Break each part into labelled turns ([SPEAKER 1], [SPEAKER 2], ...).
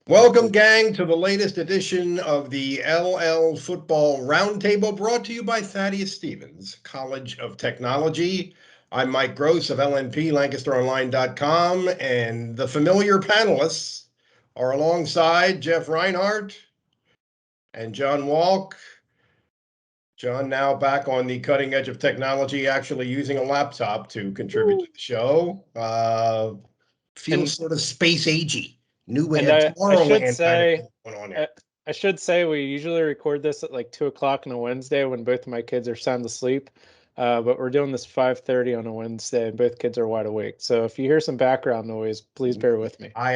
[SPEAKER 1] Welcome, gang, to the latest edition of the LL Football Roundtable, brought to you by Thaddeus Stevens, College of Technology. I'm Mike Gross of LNP, LancasterOnline.com, and the familiar panelists are alongside Jeff Reinhardt and John Walk. John now back on the cutting edge of technology, actually using a laptop to contribute to the show. Feels
[SPEAKER 2] And
[SPEAKER 1] sort of space agey. New
[SPEAKER 2] and I should
[SPEAKER 1] Tomorrowland kind of
[SPEAKER 2] say
[SPEAKER 1] thing going on
[SPEAKER 2] I,
[SPEAKER 1] there.
[SPEAKER 2] I should say we usually record this at like 2 o'clock on a Wednesday when both of my kids are sound asleep. But we're doing this 5:30 on a Wednesday and both kids are wide awake. So if you hear some background noise, please bear with me.
[SPEAKER 1] I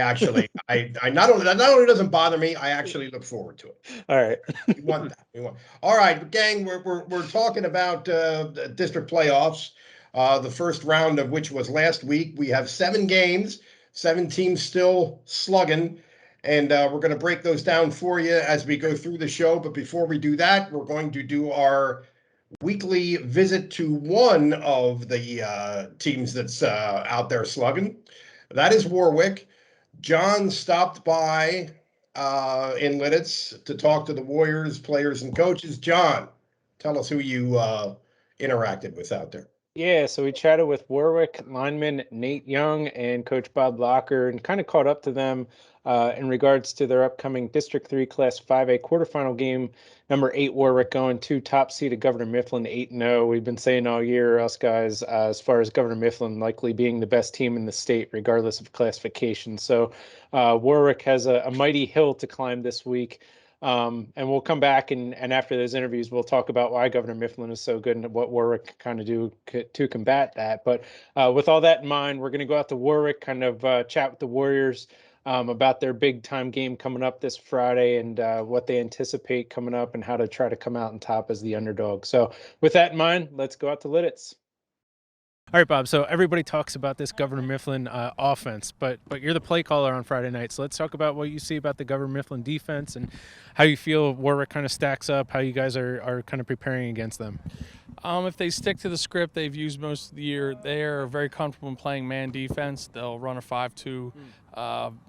[SPEAKER 1] not only doesn't bother me, I actually look forward to it.
[SPEAKER 2] All right.
[SPEAKER 1] We want that. All right, gang. We're talking about the district playoffs. The first round of which was last week. We have 7 games, 7 teams still slugging, and we're going to break those down for you as we go through the show. But before we do that, we're going to do our weekly visit to one of the teams that's out there slugging. That is Warwick. John stopped by in Lidditz to talk to the Warriors players and coaches. John, tell us who you interacted with out there.
[SPEAKER 2] Yeah, so we chatted with Warwick lineman Nate Young and Coach Bob Locker and kind of caught up to them in regards to their upcoming District 3 Class 5A quarterfinal game. Number 8 Warwick going to top seeded Governor Mifflin 8-0. We've been saying all year, us guys, as far as Governor Mifflin likely being the best team in the state, regardless of classification. So Warwick has a mighty hill to climb this week. And we'll come back and after those interviews, we'll talk about why Governor Mifflin is so good and what Warwick kind of do to combat that. But with all that in mind, we're going to go out to Warwick, kind of chat with the Warriors about their big time game coming up this Friday and what they anticipate coming up and how to try to come out on top as the underdog. So with that in mind, let's go out to Lidditz. All right, Bob. So everybody talks about this Governor Mifflin offense, but you're the play caller on Friday night. So let's talk about what you see about the Governor Mifflin defense and how you feel Warwick kind of stacks up, how you guys are kind of preparing against them.
[SPEAKER 3] If they stick to the script they've used most of the year, they are very comfortable in playing man defense. They'll run a 5-2,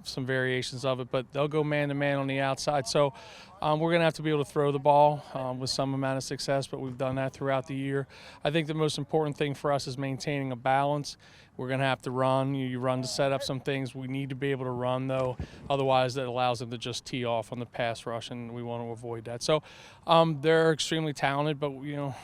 [SPEAKER 3] some variations of it, but they'll go man-to-man on the outside. So we're going to have to be able to throw the ball with some amount of success, but we've done that throughout the year. I think the most important thing for us is maintaining a balance. We're going to have to run. You run to set up some things. We need to be able to run, though. Otherwise, that allows them to just tee off on the pass rush, and we want to avoid that. So they're extremely talented, but,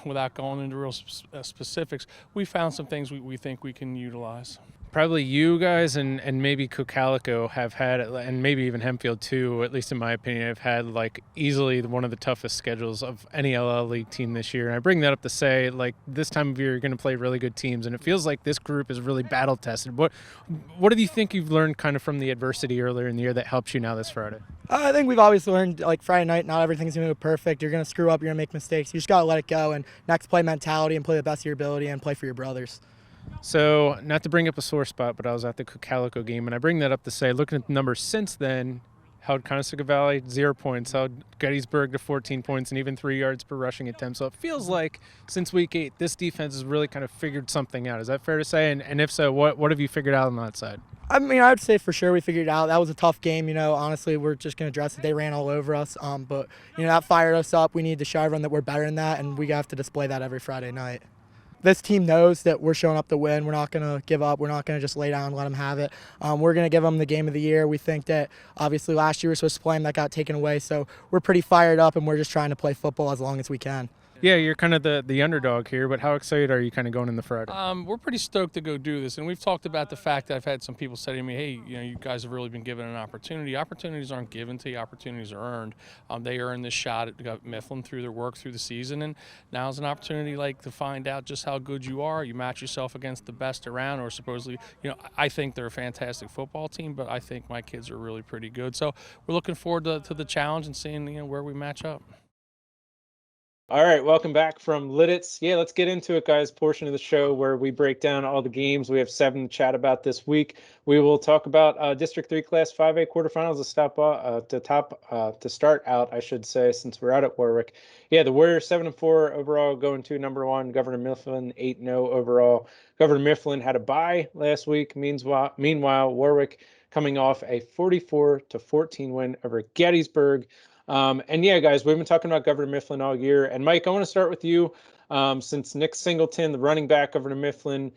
[SPEAKER 3] without going into real specifics, we found some things we think we can utilize.
[SPEAKER 2] Probably you guys and maybe Cocalico have had, and maybe even Hempfield too, at least in my opinion, have had like easily one of the toughest schedules of any LL League team this year. And I bring that up to say, like, this time of year you're going to play really good teams, and it feels like this group is really battle tested. What do you think you've learned kind of from the adversity earlier in the year that helps you now this Friday?
[SPEAKER 4] I think we've always learned, like, Friday night, not everything's going to go perfect. You're going to screw up, you're going to make mistakes. You just got to let it go and next play mentality and play the best of your ability and play for your brothers.
[SPEAKER 2] So, not to bring up a sore spot, but I was at the Cocalico game, and I bring that up to say, looking at the numbers since then, held Conestoga Valley 0 points, held Gettysburg to 14 points, and even 3 yards per rushing attempt. So it feels like since week 8, this defense has really kind of figured something out. Is that fair to say? And if so, what have you figured out on that side?
[SPEAKER 4] I mean, I would say for sure we figured it out. That was a tough game, honestly. We're just going to address it. They ran all over us, but, that fired us up. We need to show everyone that we're better than that, and we have to display that every Friday night. This team knows that we're showing up to win. We're not going to give up. We're not going to just lay down and let them have it. We're going to give them the game of the year. We think that obviously last year we were supposed to play them. That got taken away. So we're pretty fired up, and we're just trying to play football as long as we can.
[SPEAKER 2] Yeah, you're kind of the underdog here, but how excited are you kind of going in the Friday?
[SPEAKER 3] We're pretty stoked to go do this, and we've talked about the fact that I've had some people say to me, hey, you guys have really been given an opportunity. Opportunities aren't given to you. Opportunities are earned. They earned this shot at Mifflin through their work through the season, and now's an opportunity to find out just how good you are. You match yourself against the best around, or supposedly, I think they're a fantastic football team, but I think my kids are really pretty good. So we're looking forward to the challenge and seeing where we match up.
[SPEAKER 2] All right, welcome back from Lidditz. Yeah, let's get into it, guys. Portion of the show where we break down all the games. We have 7 to chat about this week. We will talk about District 3 Class 5A quarterfinals to start out, I should say, since we're out at Warwick. Yeah, the Warriors 7-4 overall, going to number 1. Governor Mifflin 8-0 overall. Governor Mifflin had a bye last week. Meanwhile, Warwick coming off a 44-14 win over Gettysburg. And yeah, guys, we've been talking about Governor Mifflin all year. And Mike, I want to start with you. Since Nick Singleton, the running back, Governor Mifflin,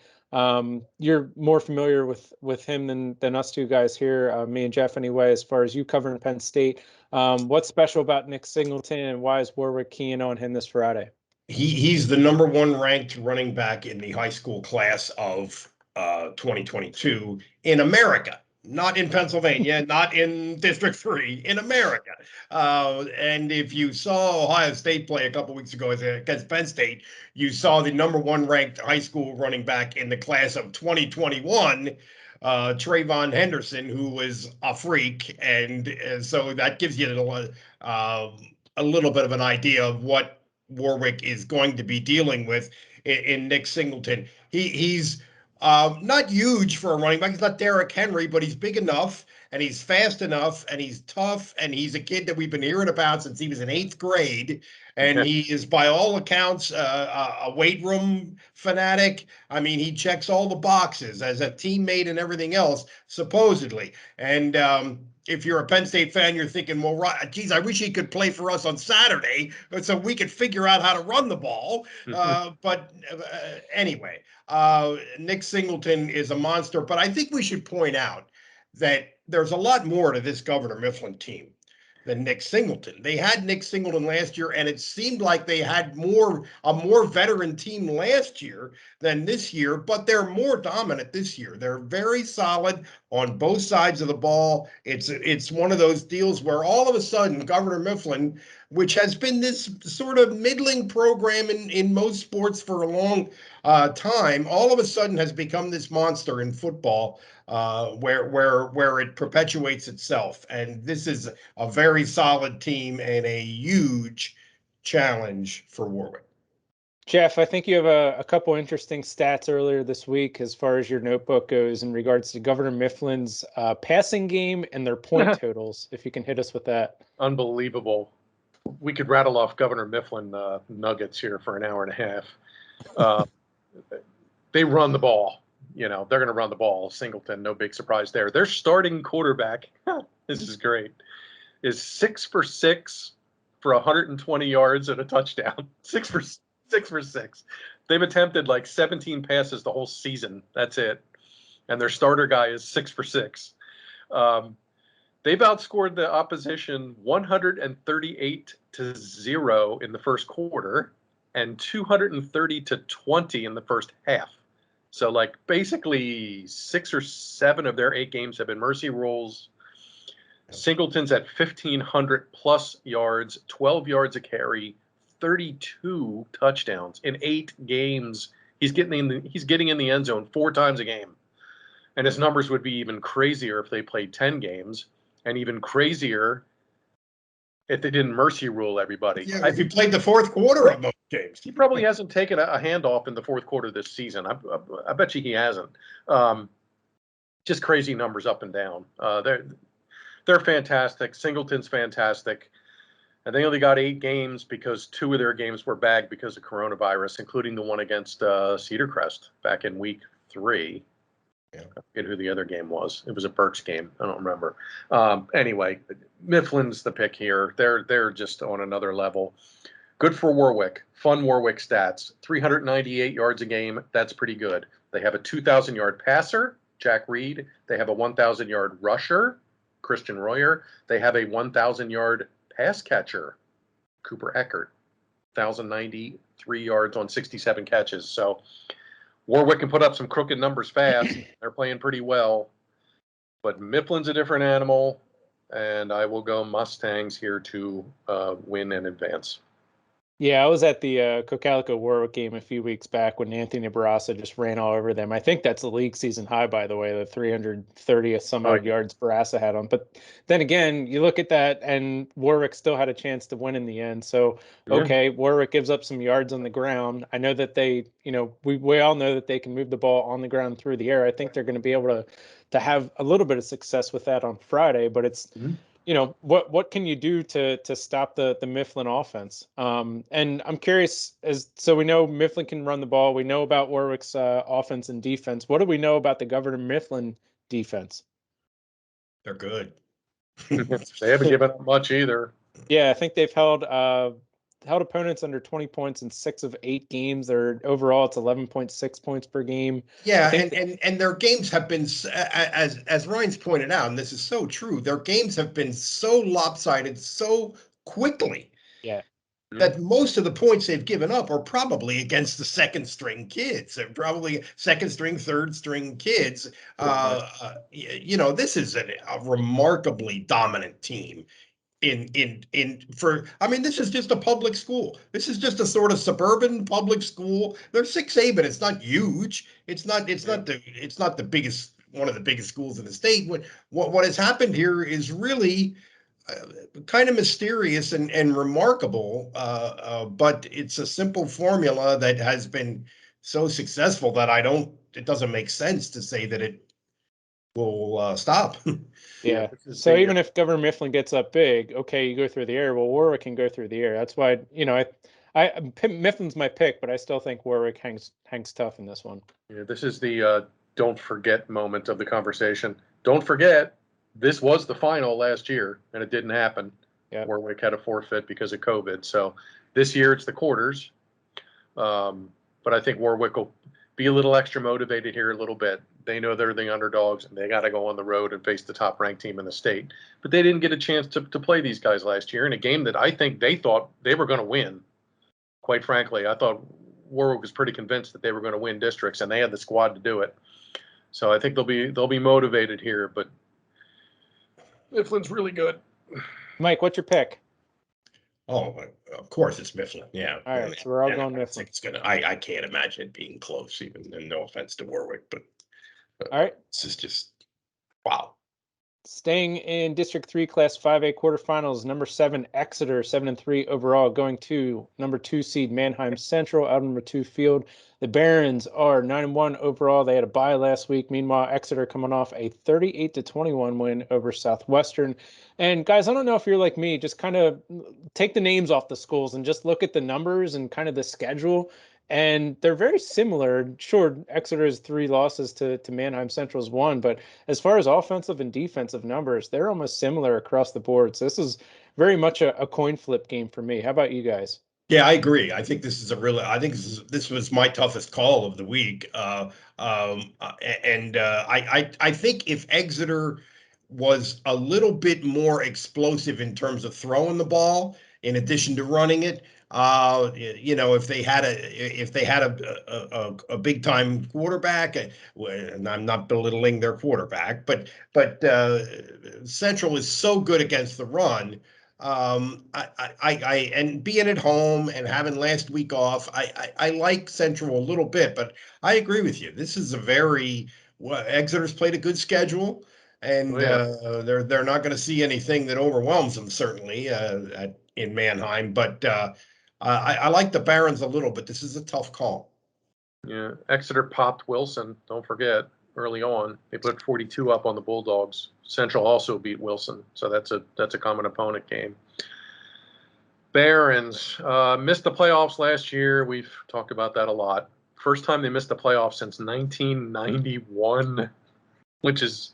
[SPEAKER 2] you're more familiar with him than us two guys here, me and Jeff anyway, as far as you covering Penn State. What's special about Nick Singleton, and why is Warwick keying on him this Friday?
[SPEAKER 1] He's the number one ranked running back in the high school class of 2022 in America, not in Pennsylvania, not in District 3, in America. And if you saw Ohio State play a couple weeks ago against Penn State, you saw the number one ranked high school running back in the class of 2021, Trayvon Henderson, who was a freak. And so that gives you a little bit of an idea of what Warwick is going to be dealing with in Nick Singleton. He's not huge for a running back. He's not Derrick Henry, but he's big enough, and he's fast enough, and he's tough, and he's a kid that we've been hearing about since he was in 8th grade. And he is, by all accounts, a weight room fanatic. I mean, he checks all the boxes as a teammate and everything else, supposedly. And if you're a Penn State fan, you're thinking, well, geez, I wish he could play for us on Saturday so we could figure out how to run the ball. But anyway, Nick Singleton is a monster. But I think we should point out that there's a lot more to this Governor Mifflin team than Nick Singleton. They had Nick Singleton last year, and it seemed like they had a more veteran team last year than this year, but they're more dominant this year. They're very solid on both sides of the ball. It's one of those deals where all of a sudden Governor Mifflin, which has been this sort of middling program in most sports for a long time, all of a sudden has become this monster in football, where it perpetuates itself. And this is a very solid team and a huge challenge for Warwick.
[SPEAKER 2] Jeff, I think you have a couple interesting stats earlier this week as far as your notebook goes in regards to Governor Mifflin's passing game and their point totals, if you can hit us with that.
[SPEAKER 5] Unbelievable. We could rattle off Governor Mifflin nuggets here for an hour and a half. They run the ball. They're going to run the ball. Singleton, no big surprise there. Their starting quarterback, this is great, is 6 for 6 for 120 yards and a touchdown. 6 for 6. They've attempted like 17 passes the whole season. That's it. And their starter guy is 6 for 6. They've outscored the opposition 138-0 in the first quarter and 230-20 in the first half. So like basically 6 or 7 of their 8 games have been mercy rules. Singleton's at 1,500 plus yards, 12 yards a carry, 32 touchdowns in 8 games. He's getting in the end zone 4 times a game. And his numbers would be even crazier if they played 10 games, and even crazier if they didn't mercy rule everybody.
[SPEAKER 1] Yeah, if he played the fourth quarter of most games.
[SPEAKER 5] He probably hasn't taken a handoff in the fourth quarter this season. I bet you he hasn't. Just crazy numbers up and down. They're fantastic. Singleton's fantastic. And they only got 8 games because 2 of their games were bagged because of coronavirus, including the one against Cedar Crest back in week 3. Yeah. I forget who the other game was. It was a Berks game. I don't remember. Anyway, Mifflin's the pick here. They're just on another level. Good for Warwick. Fun Warwick stats. 398 yards a game. That's pretty good. They have a 2,000-yard passer, Jack Reed. They have a 1,000-yard rusher, Christian Royer. They have a 1,000-yard pass catcher, Cooper Eckert. 1,093 yards on 67 catches. So Warwick can put up some crooked numbers fast. They're playing pretty well. But Mifflin's a different animal, and I will go Mustangs here to win and advance.
[SPEAKER 2] Yeah, I was at the Cocalico Warwick game a few weeks back when Anthony Barassa just ran all over them. I think that's the league season high, by the way, the 330 some odd yards Barassa had on. But then again, you look at that, and Warwick still had a chance to win in the end. So, okay, Warwick gives up some yards on the ground. I know that they, we all know that they can move the ball on the ground through the air. I think they're going to be able to have a little bit of success with that on Friday, but it's what can you do to stop the Mifflin offense? And I'm curious, so we know Mifflin can run the ball. We know about Warwick's offense and defense. What do we know about the Governor Mifflin defense?
[SPEAKER 1] They're good.
[SPEAKER 5] They haven't given up much either.
[SPEAKER 2] Yeah, I think they've held opponents under 20 points in 6 of 8 games. They're overall it's 11.6 points per game.
[SPEAKER 1] Yeah,
[SPEAKER 2] think
[SPEAKER 1] and their games have been as Ryan's pointed out, and this is so true. Their games have been so lopsided so quickly
[SPEAKER 2] Yeah.
[SPEAKER 1] that most of the points they've given up are probably against the second string kids. They're probably second string, third string kids. This is a remarkably dominant team. I mean, this is just a public school. This is just a sort of suburban public school. They're 6A, but it's not huge. It's not the biggest, one of the biggest schools in the state. What has happened here is really kind of mysterious and remarkable, but it's a simple formula that has been so successful that it doesn't make sense to say that it will stop.
[SPEAKER 2] Yeah. So even if Governor Mifflin gets up big, okay, you go through the air. Well, Warwick can go through the air. That's why, Mifflin's my pick, but I still think Warwick hangs tough in this one.
[SPEAKER 5] Yeah, this is the don't forget moment of the conversation. Don't forget, this was the final last year, and it didn't happen.
[SPEAKER 2] Yeah.
[SPEAKER 5] Warwick had a forfeit because of COVID. So this year it's the quarters. But I think Warwick will be a little extra motivated here a little bit. They know they're the underdogs, and they got to go on the road and face the top-ranked team in the state. But they didn't get a chance to play these guys last year in a game that I think they thought they were going to win. Quite frankly, I thought Warwick was pretty convinced that they were going to win districts, and they had the squad to do it. So I think they'll be motivated here. But Mifflin's really good.
[SPEAKER 2] Mike, what's your pick?
[SPEAKER 1] Oh, of course it's Mifflin. Yeah.
[SPEAKER 2] All right, so we're all going Mifflin.
[SPEAKER 1] I can't imagine it being close, even, and no offense to Warwick, but
[SPEAKER 2] all right,
[SPEAKER 1] this is just wow.
[SPEAKER 2] Staying in District 3 Class 5A quarterfinals, number 7 Exeter, 7-3 overall, going to number 2 seed Manheim Central out of number 2 field. The Barons are 9-1 overall. They had a bye last week. Meanwhile, Exeter coming off a 38-21 win over Southwestern. And guys, I don't know if you're like me, just kind of take the names off the schools and just look at the numbers and kind of the schedule. And they're very similar. Sure, Exeter's 3 losses to Manheim Central's 1, but as far as offensive and defensive numbers, they're almost similar across the board. So this is very much a coin flip game for me. How about you guys?
[SPEAKER 1] Yeah, I agree. I think this is this was my toughest call of the week. I think if Exeter was a little bit more explosive in terms of throwing the ball, in addition to running it, if they had a big time quarterback, and I'm not belittling their quarterback, but Central is so good against the run. And being at home and having last week off, I like Central a little bit, but I agree with you. This is Exeter's played a good schedule, and they're not going to see anything that overwhelms them, certainly in Manheim. But I like the Barons a little, but this is a tough call.
[SPEAKER 5] Yeah, Exeter popped Wilson. Don't forget, early on they put 42 up on the Bulldogs. Central also beat Wilson, so that's a common opponent game. Barons missed the playoffs last year. We've talked about that a lot. First time they missed the playoffs since 1991, which is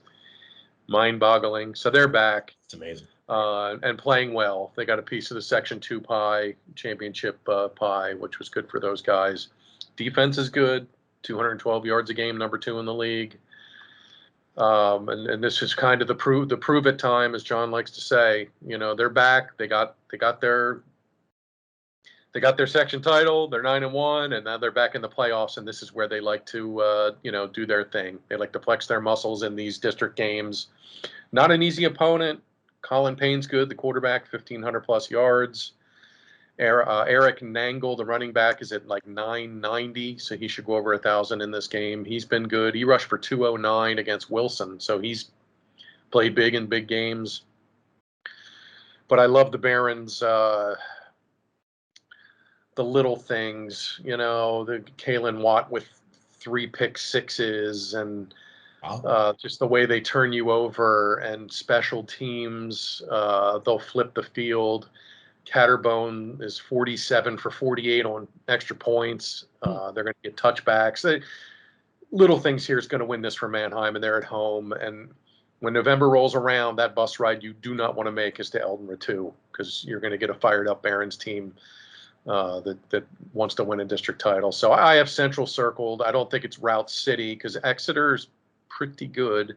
[SPEAKER 5] mind-boggling. So they're back.
[SPEAKER 1] It's amazing.
[SPEAKER 5] And playing well. They got a piece of the Section 2 pie, championship pie, which was good for those guys. Defense is good, 212 yards a game, number 2 in the league. And this is kind of the prove it time, as John likes to say. They're back. They got their section title. They're 9-1, and now they're back in the playoffs. And this is where they like to do their thing. They like to flex their muscles in these district games. Not an easy opponent. Colin Payne's good, the quarterback, 1,500 plus yards. Eric Nangle, the running back, is at like 990, so he should go over 1,000 in this game. He's been good. He rushed for 209 against Wilson, so he's played big in big games. But I love the Barons, the little things, the Kalen Watt with 3 pick sixes and just the way they turn you over, and special teams, they'll flip the field. Catterbone is 47 for 48 on extra points. They're going to get touchbacks. Little things here is going to win this for Manheim, and they're at home. And when November rolls around, that bus ride you do not want to make is to Eldon Ratu, because you're going to get a fired up Barons team that wants to win a district title. So I have Central circled. I don't think it's Route City because Exeter's pretty good.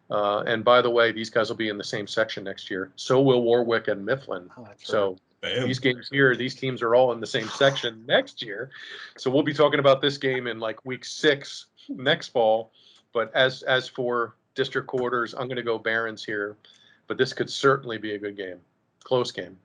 [SPEAKER 5] And by the way, these guys will be in the same section next year. So will Warwick and Mifflin. So these games here, these teams are all in the same section next year. So we'll be talking about this game in like week 6 next fall. But as for district quarters, I'm going to go Barons here. But this could certainly be a good game, close game.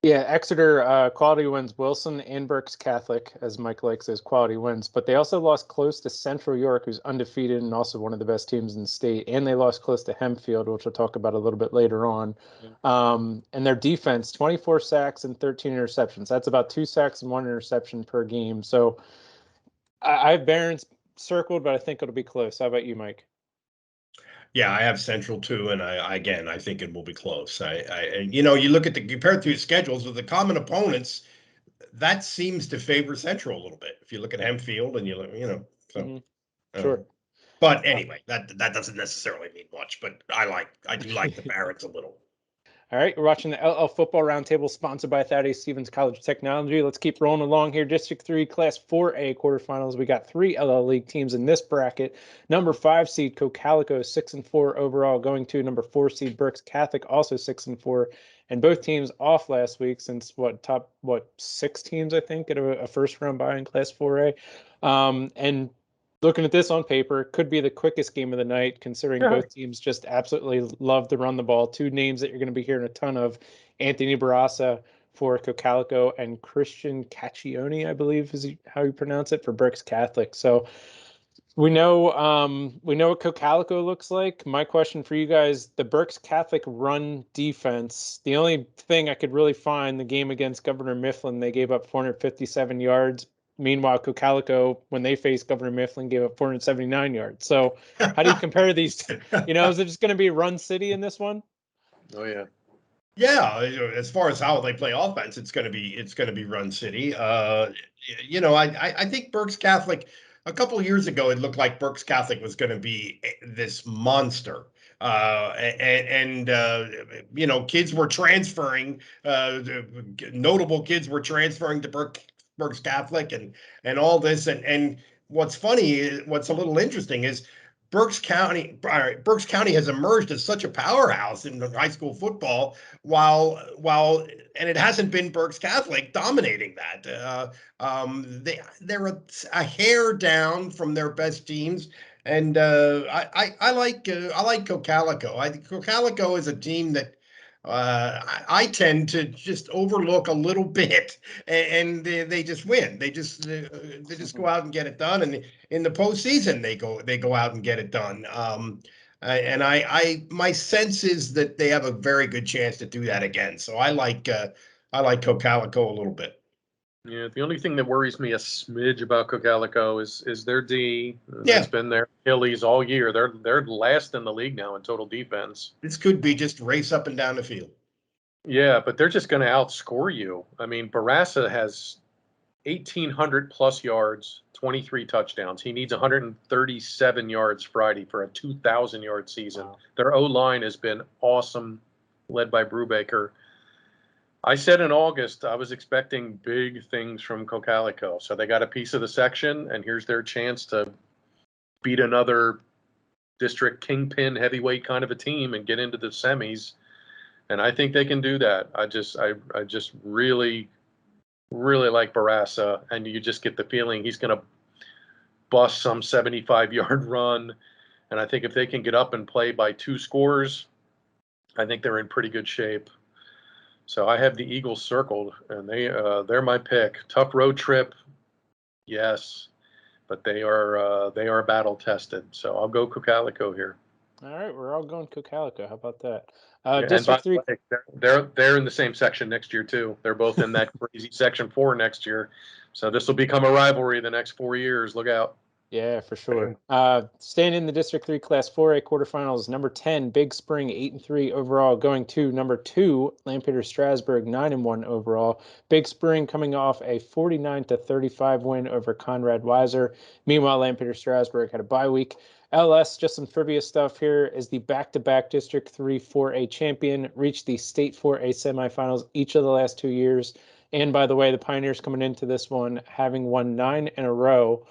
[SPEAKER 2] Yeah, Exeter quality wins Wilson and Berks Catholic, as Mike likes says, quality wins. But they also lost close to Central York, who's undefeated and also one of the best teams in the state. And they lost close to Hempfield, which we'll talk about a little bit later on. And their defense, 24 sacks and 13 interceptions. That's about 2 sacks and 1 interception per game. So I have Barons circled, but I think it'll be close. How about you, Mike?
[SPEAKER 1] Yeah, I have Central too, and I think it will be close. You look at compared to the schedules with the common opponents, that seems to favor Central a little bit. If you look at Hempfield and
[SPEAKER 2] Sure.
[SPEAKER 1] But anyway, that doesn't necessarily mean much. But I do like the Barons a little.
[SPEAKER 2] All right, we're watching the LL Football Roundtable, sponsored by Thaddeus Stevens College of Technology. Let's keep rolling along here. District 3, Class 4A quarterfinals. We got 3 LL League teams in this bracket. Number 5 seed Cocalico, 6-4 overall, going to number 4 seed Berks Catholic, also 6-4. And both teams off last week since top 6 teams, I think, get a first round bye in Class 4A. And looking at this on paper, could be the quickest game of the night, considering both teams just absolutely love to run the ball. 2 names that you're going to be hearing a ton of: Anthony Barassa for Cocalico and Christian Caccione, I believe is how you pronounce it, for Berks Catholic. So we know what Cocalico looks like. My question for you guys: the Berks Catholic run defense. The only thing I could really find, the game against Governor Mifflin, they gave up 457 yards. Meanwhile, Cocalico, when they faced Governor Mifflin, gave up 479 yards. So how do you compare these? Is it just going to be run city in this one?
[SPEAKER 5] Oh, yeah.
[SPEAKER 1] Yeah, as far as how they play offense, it's going to be run city. I think Berks Catholic, a couple of years ago, it looked like Berks Catholic was going to be this monster. Kids were transferring. Notable kids were transferring to Berks Catholic and all this. And what's funny, what's a little interesting is Berks County has emerged as such a powerhouse in high school football, and it hasn't been Berks Catholic dominating that. They're a hair down from their best teams, and I like Cocalico. I think Cocalico is a team that I tend to just overlook a little bit, and they just win. They just go out and get it done, and in the postseason they go out and get it done. My sense is that they have a very good chance to do that again. So I like Cocalico a little bit.
[SPEAKER 5] Yeah, the only thing that worries me a smidge about Cocalico is their D.
[SPEAKER 1] Yeah.
[SPEAKER 5] It's been their Achilles all year. They're last in the league now in total defense.
[SPEAKER 1] This could be just race up and down the field.
[SPEAKER 5] Yeah, but they're just going to outscore you. I mean, Barassa has 1,800 plus yards, 23 touchdowns. He needs 137 yards Friday for a 2,000-yard season. Wow. Their O-line has been awesome, led by Brubaker. I said in August I was expecting big things from Cocalico. So they got a piece of the section, and here's their chance to beat another district kingpin heavyweight kind of a team and get into the semis. And I think they can do that. I just really, really like Barassa, and you just get the feeling he's going to bust some 75-yard run. And I think if they can get up and play by 2 scores, I think they're in pretty good shape. So I have the Eagles circled, and they're my pick. Tough road trip, yes, but they are battle tested. So I'll go Cocalico here.
[SPEAKER 2] All right, we're all going Cocalico. How about that?
[SPEAKER 5] District 3. They're in the same section next year too. They're both in that crazy Section 4 next year. So this will become a rivalry the next 4 years. Look out.
[SPEAKER 2] Yeah, for sure. Staying in the District 3 Class 4A quarterfinals, number 10, Big Spring, 8-3 overall, going to number 2, Lampeter Strasburg, 9-1 overall. Big Spring coming off a 49-35 win over Conrad Weiser. Meanwhile, Lampeter Strasburg had a bye week. LS, just some trivia stuff here, is the back-to-back District 3 4A champion, reached the State 4A semifinals each of the last 2 years. And by the way, the Pioneers coming into this one, having won 9 in a row.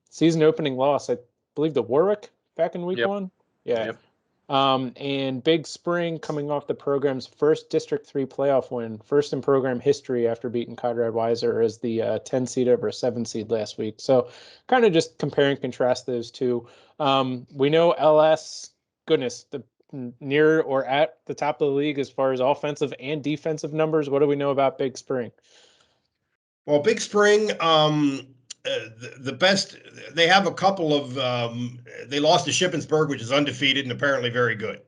[SPEAKER 2] Season opening loss, I believe, to Warwick back in week
[SPEAKER 5] Yep.
[SPEAKER 2] 1. Yeah.
[SPEAKER 5] Yep.
[SPEAKER 2] And Big Spring coming off the program's first District 3 playoff win, first in program history after beating Conrad Weiser as the 10 seed over a 7 seed last week. So kind of just compare and contrast those two. We know LS, goodness, the near or at the top of the league as far as offensive and defensive numbers. What do we know about Big Spring?
[SPEAKER 1] Well, Big Spring, the best, they have a couple of, they lost to Shippensburg, which is undefeated and apparently very good.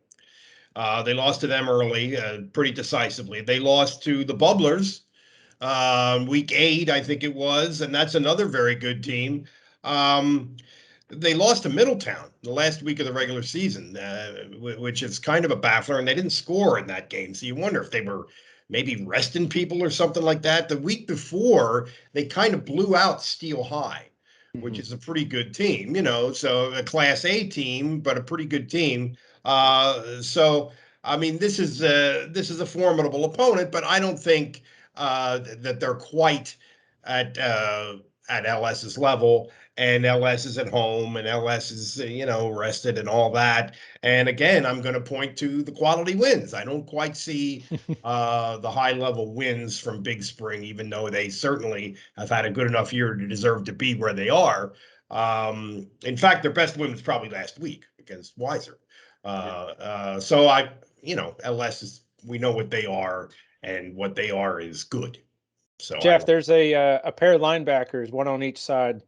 [SPEAKER 1] They lost to them early, pretty decisively. They lost to the Bubblers, week 8, I think it was, and that's another very good team. They lost to Middletown the last week of the regular season, which is kind of a baffler, and they didn't score in that game. So you wonder if they were maybe resting people or something like that. The week before, they kind of blew out Steel High, which is a pretty good team, so a Class A team, but a pretty good team. So, I mean, this is a formidable opponent, but I don't think that they're quite at LS's level. And LS is at home, and LS is, rested and all that. And again, I'm going to point to the quality wins. I don't quite see the high-level wins from Big Spring, even though they certainly have had a good enough year to deserve to be where they are. In fact, their best win was probably last week against Weiser. So LS is, we know what they are, and what they are is good. So
[SPEAKER 2] Jeff, there's a pair of linebackers, one on each side,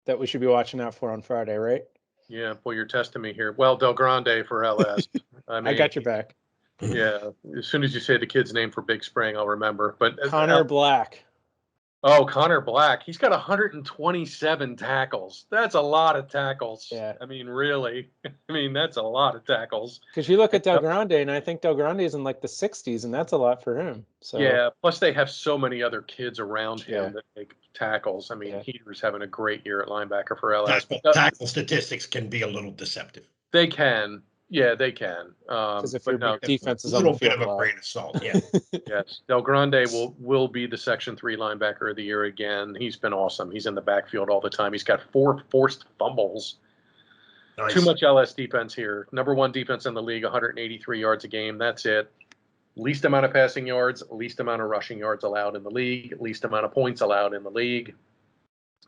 [SPEAKER 2] that we should be watching out for on Friday, right?
[SPEAKER 5] Yeah, well, you're testing me here. Well, Del Grande for LS.
[SPEAKER 2] I got your back.
[SPEAKER 5] Yeah, as soon as you say the kid's name for Big Spring, I'll remember. But
[SPEAKER 2] Connor Black.
[SPEAKER 5] Oh, Connor Black. He's got 127 tackles. That's a lot of tackles.
[SPEAKER 2] Yeah.
[SPEAKER 5] I mean, really. I mean, that's a lot of tackles.
[SPEAKER 2] Because you look at Del Grande, and I think Del Grande is in like the 60s, and that's a lot for him. So
[SPEAKER 5] yeah, plus they have so many other kids around him that make tackles. I mean, Heater's having a great year at linebacker for LS.
[SPEAKER 1] Tackle statistics can be a little deceptive.
[SPEAKER 5] They can. Yeah, they can.
[SPEAKER 2] Because if your defense is
[SPEAKER 1] a little bit of a grain of salt, yeah.
[SPEAKER 5] Yes, Del Grande will be the Section 3 linebacker of the year again. He's been awesome. He's in the backfield all the time. He's got 4 forced fumbles. Nice. Too much LS defense here. Number 1 defense in the league, 183 yards a game. That's it. Least amount of passing yards, least amount of rushing yards allowed in the league, least amount of points allowed in the league.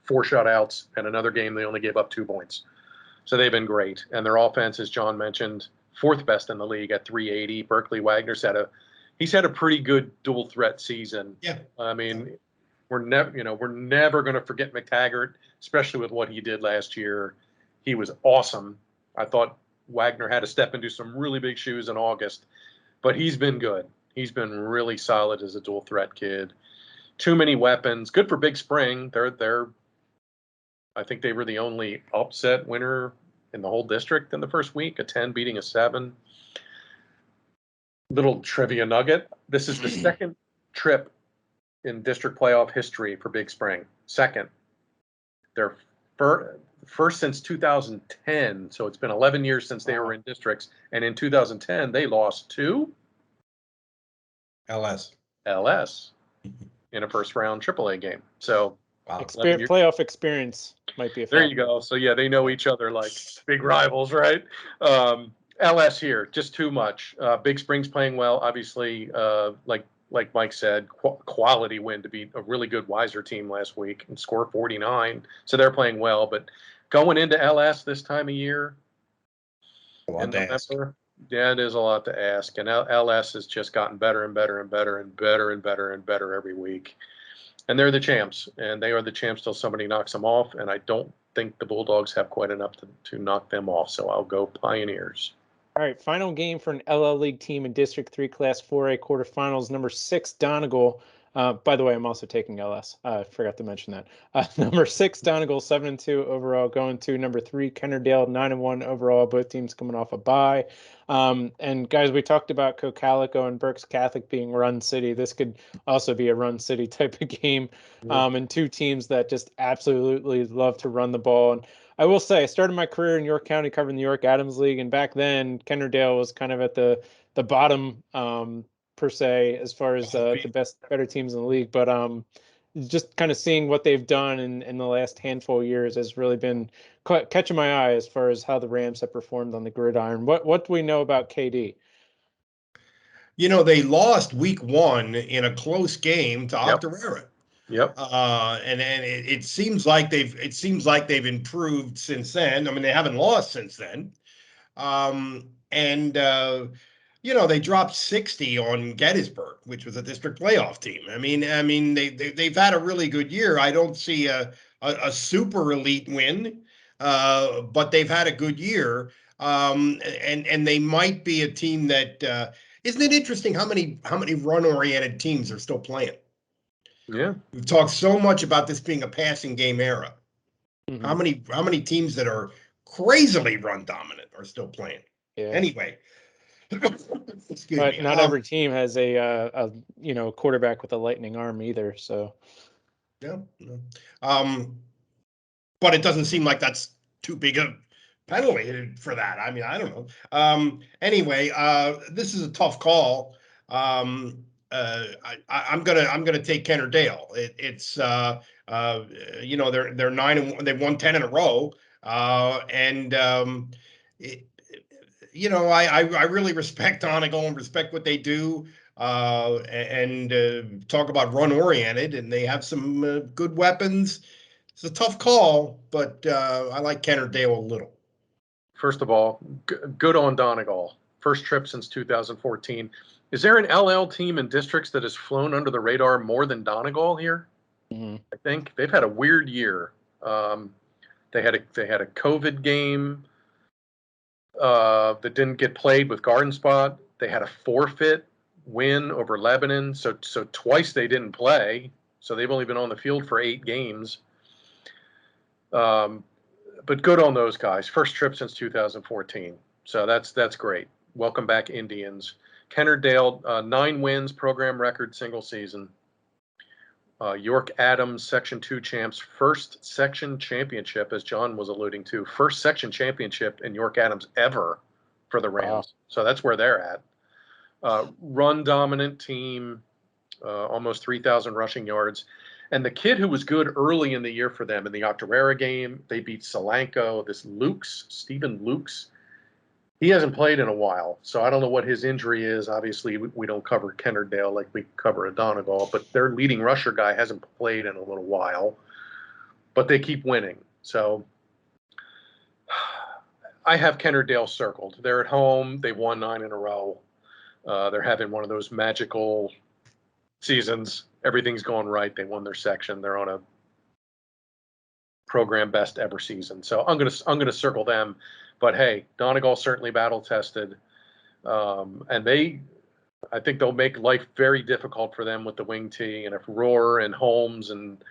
[SPEAKER 5] 4 shutouts, and another game they only gave up 2 points. So they've been great. And their offense, as John mentioned, 4th best in the league at 380. Berkeley Wagner's had a pretty good dual threat season.
[SPEAKER 1] Yeah.
[SPEAKER 5] I mean, we're never going to forget McTaggart, especially with what he did last year. He was awesome. I thought Wagner had to step into some really big shoes in August, but he's been good. He's been really solid as a dual threat kid. Too many weapons. Good for Big Spring. I think they were the only upset winner in the whole district in the first week, a 10 beating a 7. Little trivia nugget. This is the second trip in district playoff history for Big Spring. Second. They're first since 2010, so it's been 11 years since they were in districts. And in 2010, they lost to
[SPEAKER 1] LS
[SPEAKER 5] in a first-round AAA game. So
[SPEAKER 2] playoff experience might be a factor.
[SPEAKER 5] There you go. So, yeah, they know each other like big rivals, right? LS here, just too much. Big Spring's playing well, obviously, like Mike said, quality win to beat a really good Weiser team last week and score 49. So they're playing well. But going into LS this time of year in November, yeah, it is a lot to ask. And LS has just gotten better and better and better and better and better and better every week. And they're the champs, and they are the champs till somebody knocks them off. And I don't think the Bulldogs have quite enough to knock them off. So I'll go Pioneers.
[SPEAKER 2] All right, final game for an LL League team in District 3 Class 4A quarterfinals. Number 6, Donegal. By the way, I'm also taking LS. I forgot to mention that. Number 6, Donegal, 7-2 overall, going to number 3, Kennerdale, 9-1 overall. Both teams coming off a bye. And guys, we talked about Cocalico and Berks Catholic being run city. This could also be a run city type of game. And 2 teams that just absolutely love to run the ball. I will say I started my career in York County covering the York Adams League, and back then Kennerdale was kind of at the bottom per se as far as the better teams in the league. But just kind of seeing what they've done in the last handful of years has really been catching my eye as far as how the Rams have performed on the gridiron. What do we know about KD?
[SPEAKER 1] They lost week 1 in a close game to
[SPEAKER 5] Yep.
[SPEAKER 1] Octorara.
[SPEAKER 5] Yep.
[SPEAKER 1] And it seems like they've improved since then. I mean, they haven't lost since then. They dropped 60 on Gettysburg, which was a district playoff team. I mean, they've had a really good year. I don't see a super elite win, but they've had a good year. And they might be a team that isn't it interesting how many run-oriented teams are still playing?
[SPEAKER 5] Yeah.
[SPEAKER 1] We've talked so much about this being a passing game era.
[SPEAKER 2] Mm-hmm.
[SPEAKER 1] How many teams that are crazily run dominant are still playing?
[SPEAKER 2] Yeah.
[SPEAKER 1] Anyway,
[SPEAKER 2] but not every team has a quarterback with a lightning arm either. So
[SPEAKER 1] yeah. But it doesn't seem like that's too big a penalty for that. I mean, I don't know. Anyway, this is a tough call. I'm gonna take Kennerdale. It's they're 9-1. They've won 10 in a row. I really respect Donegal and respect what they do. Talk about run oriented, and they have some good weapons. It's a tough call, but I like Kennerdale a little.
[SPEAKER 5] First of all, good on Donegal. First trip since 2014. Is there an LL team in districts that has flown under the radar more than Donegal here?
[SPEAKER 2] Mm-hmm.
[SPEAKER 5] I think they've had a weird year. They had a COVID game that didn't get played with Garden Spot. They had a forfeit win over Lebanon, so twice they didn't play. So they've only been on the field for 8 games. But good on those guys. First trip since 2014. So that's great. Welcome back, Indians. Kennerdale, 9 wins, program record, single season. York Adams, Section 2 champs, first section championship, as John was alluding to. First section championship in York Adams ever for the Rams. Wow. So that's where they're at. Run dominant team, almost 3,000 rushing yards. And the kid who was good early in the year for them in the Octorara game, they beat Solanco. This Stephen Lukes, he hasn't played in a while. So I don't know what his injury is. Obviously, we don't cover Kennerdale like we cover a Donegal, but their leading rusher guy hasn't played in a little while. But they keep winning. So I have Kennerdale circled. They're at home. They've won 9 in a row. They're having one of those magical seasons. Everything's going right. They won their section. They're on a program best ever season. So I'm gonna circle them. But hey, Donegal certainly battle tested, and I think they'll make life very difficult for them with the wing tee. And if Rohr and Holmes and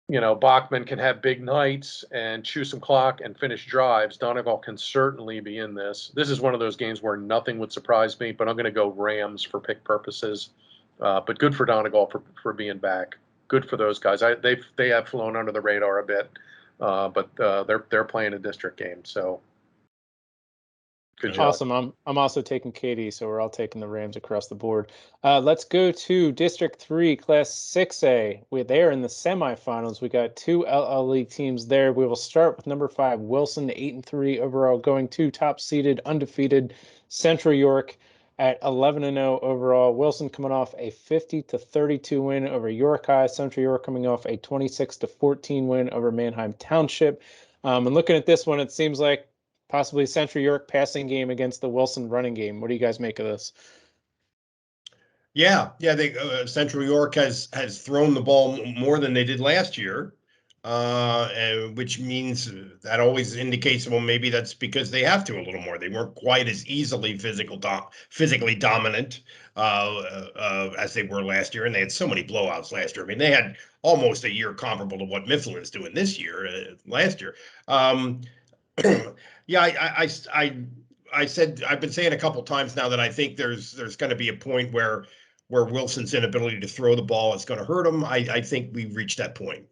[SPEAKER 5] Bachman can have big nights and chew some clock and finish drives, Donegal can certainly be in this. This is one of those games where nothing would surprise me. But I'm going to go Rams for pick purposes. But good for Donegal for being back. Good for those guys. They have flown under the radar a bit, but they're playing a district game. So good job.
[SPEAKER 2] Awesome. I'm also taking KD, so we're all taking the Rams across the board. Let's go to District 3, Class 6A. They are in the semifinals. We got 2 LL League teams there. We will start with number 5, Wilson, 8-3 overall, going to top-seeded, undefeated Central York at 11-0 overall. Wilson coming off a 50-32 win over York High. Central York coming off a 26-14 win over Manheim Township. And looking at this one, it seems like possibly Central York passing game against the Wilson running game. What do you guys make of this?
[SPEAKER 1] Yeah. Central York has thrown the ball more than they did last year, which means that always indicates, well, maybe that's because they have to a little more. They weren't quite as easily physically dominant as they were last year, and they had so many blowouts last year. I mean, they had almost a year comparable to what Mifflin is doing this year, last year. Yeah, I said, I've been saying a couple times now that I think there's going to be a point where where Wilson's inability to throw the ball is going to hurt them. I think we've reached that point.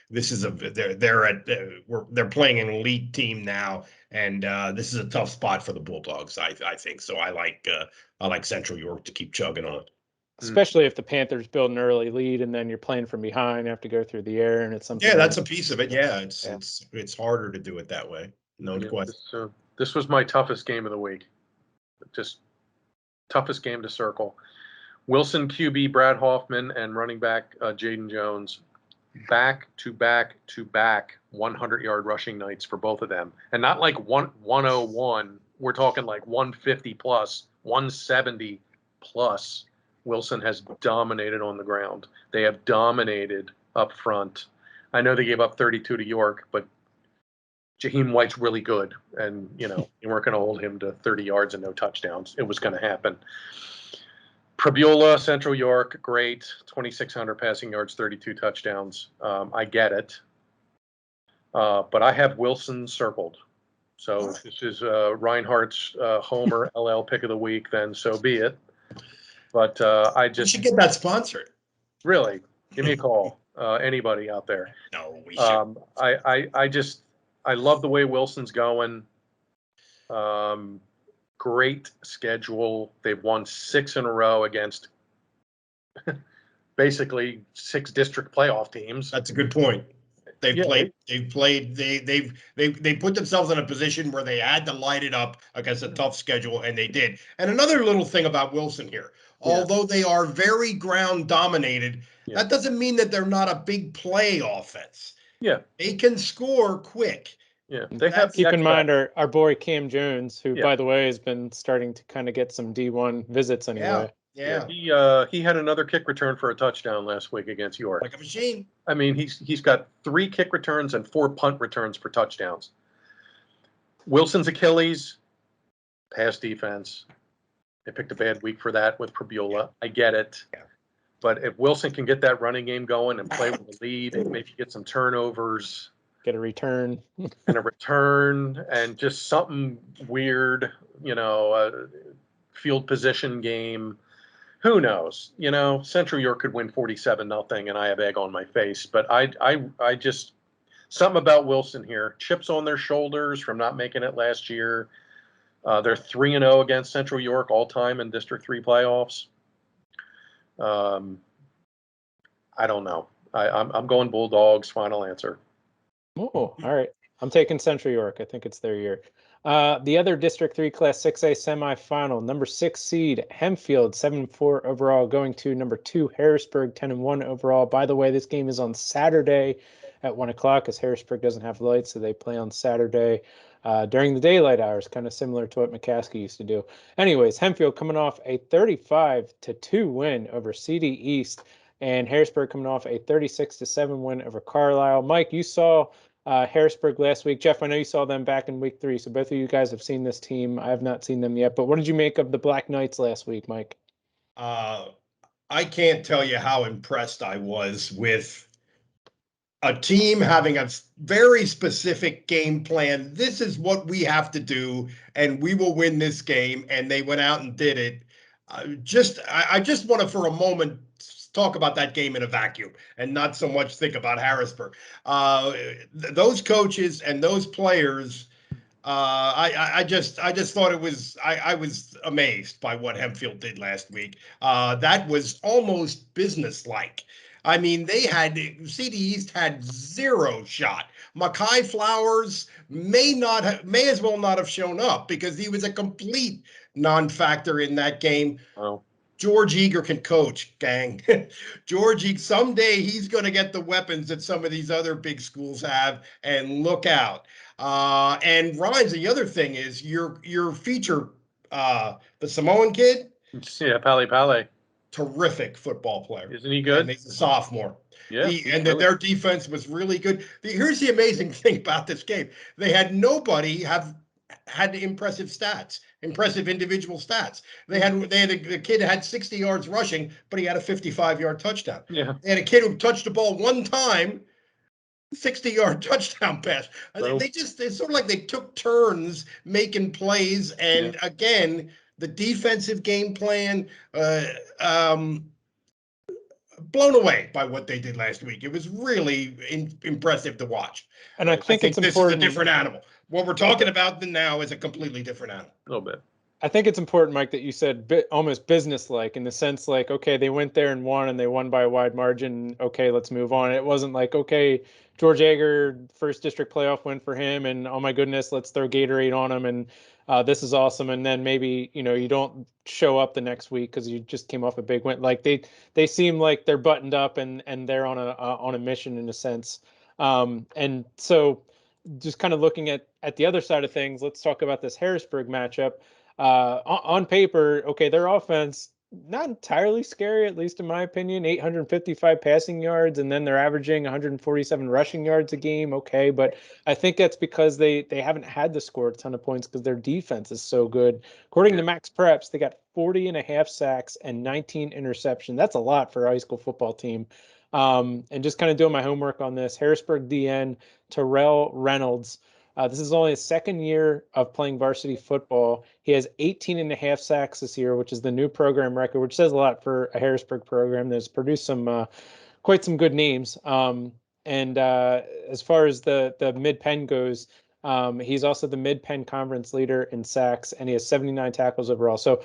[SPEAKER 1] This is they're playing an elite team now, and this is a tough spot for the Bulldogs. I think so. I like Central York to keep chugging on.
[SPEAKER 2] Especially if the Panthers build an early lead and then you're playing from behind, have to go through the air, and it's something.
[SPEAKER 1] Yeah, that's a piece of it. Yeah, it's harder to do it that way. No question.
[SPEAKER 5] This was my toughest game of the week. Just toughest game to circle. Wilson QB Brad Hoffman and running back Jaden Jones, back to back 100-yard rushing nights for both of them, and not like 101. We're talking like 150 plus, 170 plus. Wilson has dominated on the ground. They have dominated up front. I know they gave up 32 to York, but Jaheim White's really good. And, you weren't going to hold him to 30 yards and no touchdowns. It was going to happen. Prabula, Central York, great. 2,600 passing yards, 32 touchdowns. I get it. But I have Wilson circled. So if this is Reinhardt's Homer LL pick of the week, then so be it. But
[SPEAKER 1] You should get that sponsored.
[SPEAKER 5] Really, give me a call. Anybody out there?
[SPEAKER 1] No, we should.
[SPEAKER 5] I love the way Wilson's going. Great schedule. They've won 6 in a row against basically 6 district playoff teams.
[SPEAKER 1] That's a good point. They put themselves in a position where they had to light it up against a tough schedule, and they did. And another little thing about Wilson here, although they are very ground dominated, that doesn't mean that they're not a big play offense.
[SPEAKER 5] Yeah.
[SPEAKER 1] They can score quick.
[SPEAKER 5] Yeah. They have
[SPEAKER 2] keep in mind our boy Cam Jones, who by the way has been starting to kind of get some D1 visits anyway.
[SPEAKER 5] Yeah. He had another kick return for a touchdown last week against York.
[SPEAKER 1] Like a machine.
[SPEAKER 5] I mean, he's got 3 kick returns and 4 punt returns for touchdowns. Wilson's Achilles, pass defense. They picked a bad week for that with Prabula. I get it.
[SPEAKER 1] Yeah.
[SPEAKER 5] But if Wilson can get that running game going and play with the lead, maybe get some turnovers.
[SPEAKER 2] Get a return.
[SPEAKER 5] And just something weird, field position game. Who knows? Central York could win 47-0, and I have egg on my face. But I just something about Wilson here. Chips on their shoulders from not making it last year. They're 3-0 against Central York all time in District 3 playoffs. I don't know. I'm going Bulldogs. Final answer.
[SPEAKER 2] Oh, all right. I'm taking Central York. I think it's their year. The other District 3 Class 6A semifinal, number 6 seed Hempfield, 7-4 overall, going to number 2 Harrisburg, 10-1 overall. By the way, this game is on Saturday at 1 o'clock, as Harrisburg doesn't have lights, so they play on Saturday during the daylight hours, kind of similar to what McCaskey used to do. Anyways, Hempfield coming off a 35-2 win over CD East, and Harrisburg coming off a 36-7 win over Carlisle. Mike, you saw Harrisburg last week. Jeff, I know you saw them back in week 3, so both of you guys have seen this team. I have not seen them yet, but what did you make of the Black Knights last week, Mike?
[SPEAKER 1] I can't tell you how impressed I was with a team having a very specific game plan. This is what we have to do, and we will win this game. And they went out and did it. I just want to, for a moment, talk about that game in a vacuum and not so much think about Harrisburg. Those coaches and those players, I just thought I was amazed by what Hempfield did last week. That was almost businesslike. I mean, CD East had 0 shot. Mackay Flowers may as well not have shown up because he was a complete non-factor in that game.
[SPEAKER 5] Oh.
[SPEAKER 1] George Eager can coach, gang. George, someday he's going to get the weapons that some of these other big schools have, and look out. And Rhines, the other thing is your feature, the Samoan kid.
[SPEAKER 5] Yeah, Pale.
[SPEAKER 1] Terrific football player.
[SPEAKER 5] Isn't he good?
[SPEAKER 1] And he's a sophomore.
[SPEAKER 5] Yeah.
[SPEAKER 1] Their defense was really good. Here's the amazing thing about this game. They had nobody had impressive stats, impressive individual stats. They had a kid who had 60 yards rushing, but he had a 55-yard touchdown.
[SPEAKER 5] Yeah.
[SPEAKER 1] They had a kid who touched the ball one time, 60-yard touchdown pass. So, it's sort of like they took turns making plays, and again, The defensive game plan, blown away by what they did last week. It was really impressive to watch.
[SPEAKER 2] And I think it's
[SPEAKER 1] this
[SPEAKER 2] important.
[SPEAKER 1] Is a different animal. What we're talking about now is a completely different animal.
[SPEAKER 5] A little bit.
[SPEAKER 2] I think it's important, Mike, that you said almost business-like, in the sense like, okay, they went there and won, and they won by a wide margin. Okay, let's move on. It wasn't like, okay, George Yeager, first district playoff win for him, and oh my goodness, let's throw Gatorade on him, and this is awesome. And then maybe, you don't show up the next week because you just came off a big win. Like they seem like they're buttoned up and they're on a mission in a sense. And so, just kind of looking at the other side of things, let's talk about this Harrisburg matchup. On paper, okay, their offense, not entirely scary, at least in my opinion. 855 passing yards, and then they're averaging 147 rushing yards a game. Okay, but I think that's because they haven't had to score a ton of points because their defense is so good. According to Max Preps, they got 40.5 sacks and 19 interceptions. That's a lot for a high school football team. And just kind of doing my homework on this, Harrisburg DN Tyrell Reynolds. This is only his second year of playing varsity football. He has 18.5 sacks this year, which is the new program record, which says a lot for a Harrisburg program that's produced quite some good names. And as far as the Mid-Penn goes, he's also the Mid-Penn Conference leader in sacks, and he has 79 tackles overall. So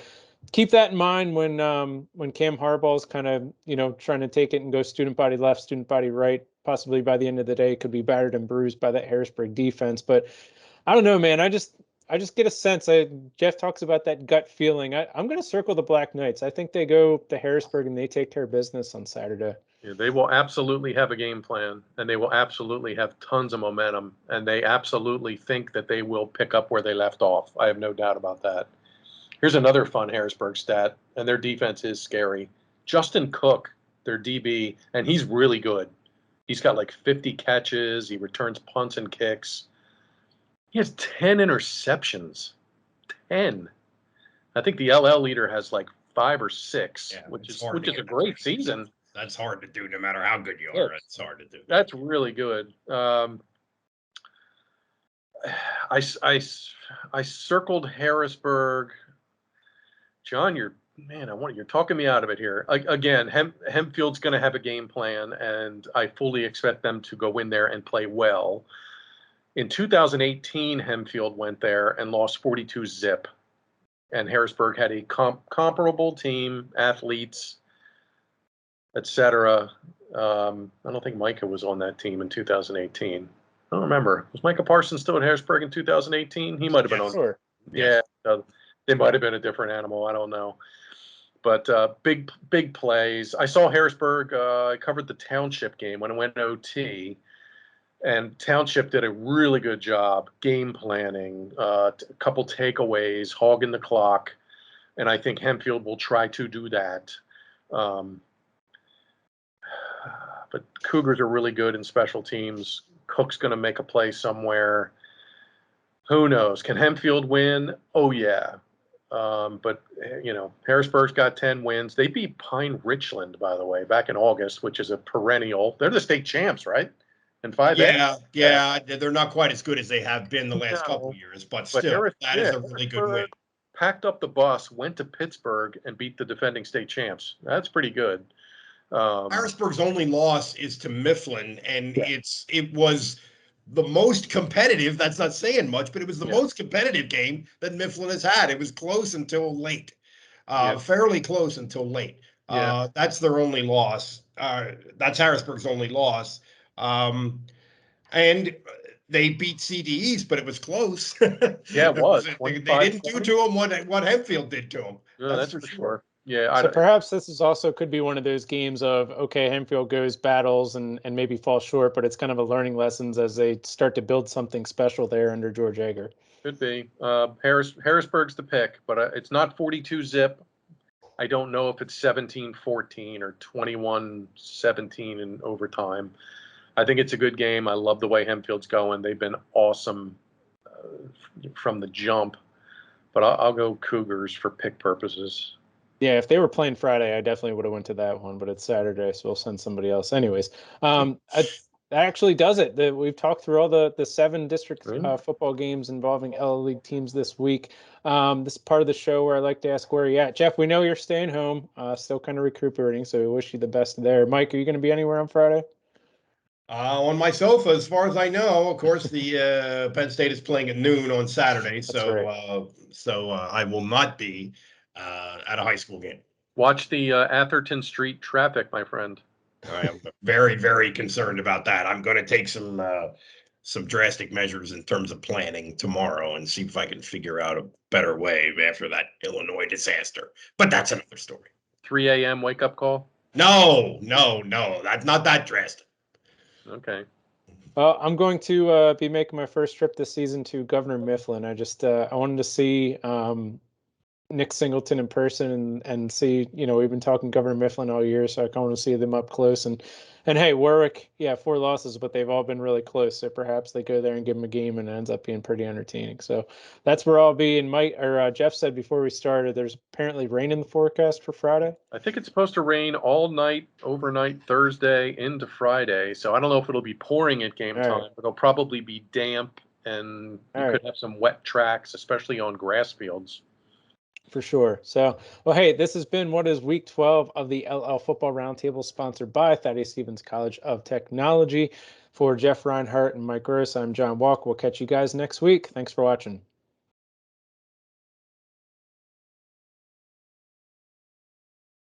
[SPEAKER 2] keep that in mind when Cam Harbaugh's kind of trying to take it and go student body left, student body right. Possibly by the end of the day, could be battered and bruised by that Harrisburg defense. But I don't know, man. I just get a sense. Jeff talks about that gut feeling. I'm going to circle the Black Knights. I think they go to Harrisburg and they take care of business on Saturday.
[SPEAKER 5] Yeah, they will absolutely have a game plan, and they will absolutely have tons of momentum, and they absolutely think that they will pick up where they left off. I have no doubt about that. Here's another fun Harrisburg stat, and their defense is scary. Justin Cook, their DB, and he's really good. He's got like 50 catches. He returns punts and kicks. He has 10 interceptions. 10. I think the LL leader has like 5 or 6, which is a great season.
[SPEAKER 1] That's hard to do, no matter how good you are. It's hard to do.
[SPEAKER 5] That's really good. I circled Harrisburg. John, you're talking me out of it here. Again, Hempfield's going to have a game plan, and I fully expect them to go in there and play well. In 2018, Hempfield went there and lost 42-0, and Harrisburg had a comparable team, athletes, etc. I don't think Micah was on that team in 2018. I don't remember. Was Micah Parsons still at Harrisburg in 2018? He might have been on.
[SPEAKER 2] Sure.
[SPEAKER 5] Yeah, they might have been a different animal. I don't know. But big plays. I saw Harrisburg. I covered the Township game when it went OT, and Township did a really good job game planning, a couple takeaways, hogging the clock, and I think Hempfield will try to do that. But Cougars are really good in special teams. Cook's going to make a play somewhere. Who knows? Can Hempfield win? Oh, yeah. But, Harrisburg's got 10 wins. They beat Pine Richland, by the way, back in August, which is a perennial. They're the state champs, right? In 5A?
[SPEAKER 1] Yeah. They're not quite as good as they have been the last couple of years, but still, that is a really good win.
[SPEAKER 5] Packed up the bus, went to Pittsburgh, and beat the defending state champs. That's pretty good.
[SPEAKER 1] Harrisburg's only loss is to Mifflin, and it was the most competitive. That's not saying much, but it was the most competitive game that Mifflin has had. It was close until late, fairly close until late. That's their only loss. That's Harrisburg's only loss, and they beat CDEs, but it was close.
[SPEAKER 5] Yeah, it was.
[SPEAKER 1] They didn't do to them what Hempfield did to them.
[SPEAKER 5] Yeah, that's for sure. Yeah.
[SPEAKER 2] So perhaps this is also could be one of those games of, okay, Hempfield goes, battles, and maybe falls short, but it's kind of a learning lessons as they start to build something special there under George Yeager.
[SPEAKER 5] Could be. Harrisburg's the pick, but it's not 42-0. I don't know if it's 17-14 or 21-17 in overtime. I think it's a good game. I love the way Hempfield's going. They've been awesome from the jump, but I'll go Cougars for pick purposes.
[SPEAKER 2] Yeah, if they were playing Friday, I definitely would have went to that one, but it's Saturday, so we'll send somebody else. Anyways, That actually does it. We've talked through all the 7 district
[SPEAKER 5] Really?
[SPEAKER 2] football games involving LL League teams this week. This is part of the show where I like to ask where you're at. Jeff, we know you're staying home, still kind of recuperating, so we wish you the best there. Mike, are you going to be anywhere on Friday?
[SPEAKER 1] On my sofa, as far as I know. Of course, the Penn State is playing at noon on Saturday,
[SPEAKER 2] That's right.
[SPEAKER 1] so I will not be at a high school game.
[SPEAKER 5] Watch the Atherton Street traffic, my friend.
[SPEAKER 1] I am very, very concerned about that. I'm going to take some drastic measures in terms of planning tomorrow and see if I can figure out a better way after that Illinois disaster. But that's another story.
[SPEAKER 5] 3 a.m. wake up call?
[SPEAKER 1] No, that's not that drastic.
[SPEAKER 5] Okay.
[SPEAKER 2] I'm going to be making my first trip this season to Governor Mifflin. I wanted to see Nick Singleton in person and see, we've been talking Governor Mifflin all year, so I kind of want to see them up close. And hey, Warwick, 4 losses, but they've all been really close. So perhaps they go there and give them a game and it ends up being pretty entertaining. So that's where I'll be. And Jeff said before we started, there's apparently rain in the forecast for Friday.
[SPEAKER 5] I think it's supposed to rain all night, overnight, Thursday into Friday. So I don't know if it'll be pouring at game time, but it'll probably be damp and you could have some wet tracks, especially on grass fields.
[SPEAKER 2] For sure. So, well, hey, this has been what is week 12 of the LL Football Roundtable, sponsored by Thaddeus Stevens College of Technology. For Jeff Reinhart and Mike Gross, I'm John Walk. We'll catch you guys next week. Thanks for watching.